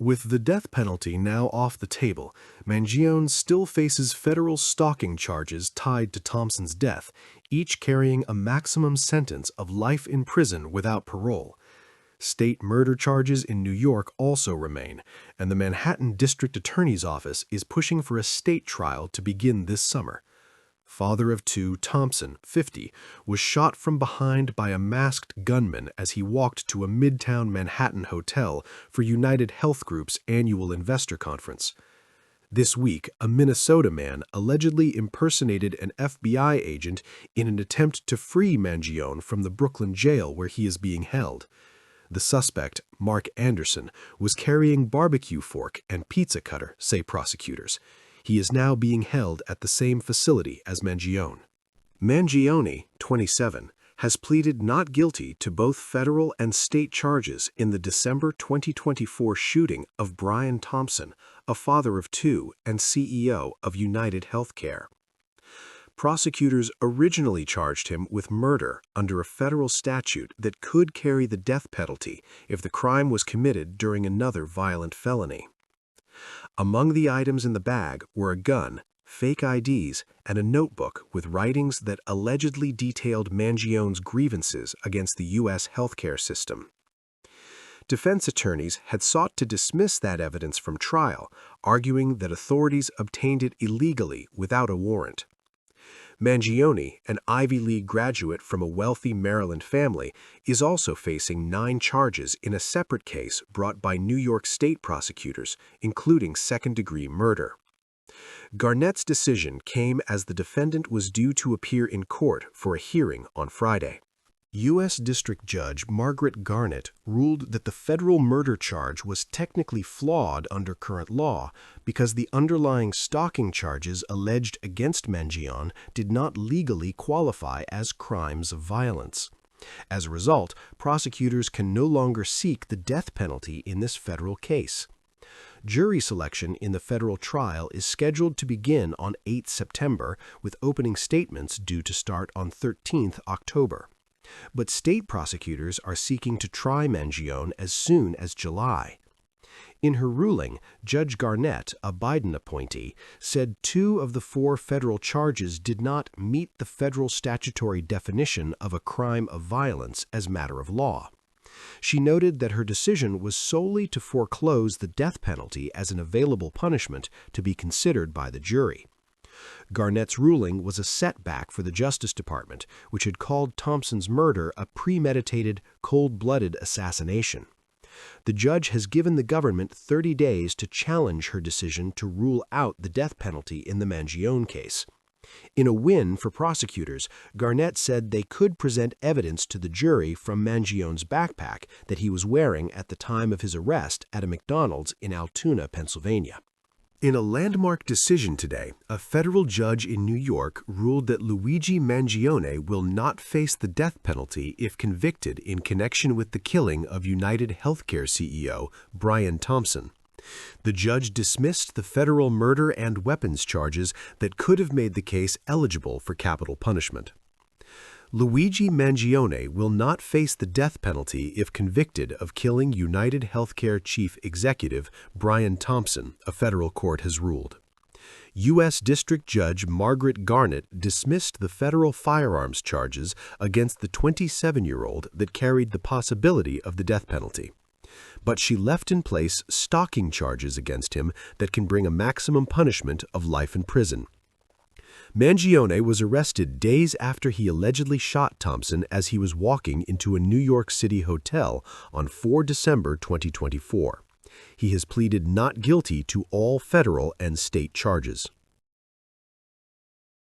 With the death penalty now off the table, Mangione still faces federal stalking charges tied to Thompson's death, each carrying a maximum sentence of life in prison without parole. State murder charges in New York also remain, and the Manhattan District Attorney's Office is pushing for a state trial to begin this summer. Father of two, Thompson, 50, was shot from behind by a masked gunman as he walked to a Midtown Manhattan hotel for United Health Group's annual investor conference. This week, a Minnesota man allegedly impersonated an FBI agent in an attempt to free Mangione from the Brooklyn jail where he is being held. The suspect, Mark Anderson, was carrying barbecue fork and pizza cutter, say prosecutors. He is now being held at the same facility as Mangione. Mangione, 27, has pleaded not guilty to both federal and state charges in the December 2024 shooting of Brian Thompson, a father of two and CEO of United Healthcare. Prosecutors originally charged him with murder under a federal statute that could carry the death penalty if the crime was committed during another violent felony. Among the items in the bag were a gun, fake IDs, and a notebook with writings that allegedly detailed Mangione's grievances against the U.S. healthcare system. Defense attorneys had sought to dismiss that evidence from trial, arguing that authorities obtained it illegally without a warrant. Mangione, an Ivy League graduate from a wealthy Maryland family, is also facing 9 charges in a separate case brought by New York State prosecutors, including second-degree murder. Garnett's decision came as the defendant was due to appear in court for a hearing on Friday. U.S. District Judge Margaret Garnett ruled that the federal murder charge was technically flawed under current law because the underlying stalking charges alleged against Mangione did not legally qualify as crimes of violence. As a result, prosecutors can no longer seek the death penalty in this federal case. Jury selection in the federal trial is scheduled to begin on 8 September, with opening statements due to start on 13 October. But state prosecutors are seeking to try Mangione as soon as July. In her ruling, Judge Garnett, a Biden appointee, said 2 of the 4 federal charges did not meet the federal statutory definition of a crime of violence as matter of law. She noted that her decision was solely to foreclose the death penalty as an available punishment to be considered by the jury. Garnett's ruling was a setback for the Justice Department, which had called Thompson's murder a premeditated, cold-blooded assassination. The judge has given the government 30 days to challenge her decision to rule out the death penalty in the Mangione case. In a win for prosecutors, Garnett said they could present evidence to the jury from Mangione's backpack that he was wearing at the time of his arrest at a McDonald's in Altoona, Pennsylvania. In a landmark decision today, a federal judge in New York ruled that Luigi Mangione will not face the death penalty if convicted in connection with the killing of United Healthcare CEO Brian Thompson. The judge dismissed the federal murder and weapons charges that could have made the case eligible for capital punishment. Luigi Mangione will not face the death penalty if convicted of killing United Healthcare Chief Executive Brian Thompson, a federal court has ruled. U.S. District Judge Margaret Garnett dismissed the federal firearms charges against the 27-year-old that carried the possibility of the death penalty. But she left in place stalking charges against him that can bring a maximum punishment of life in prison. Mangione was arrested days after he allegedly shot Thompson as he was walking into a New York City hotel on 4 December 2024. He has pleaded not guilty to all federal and state charges.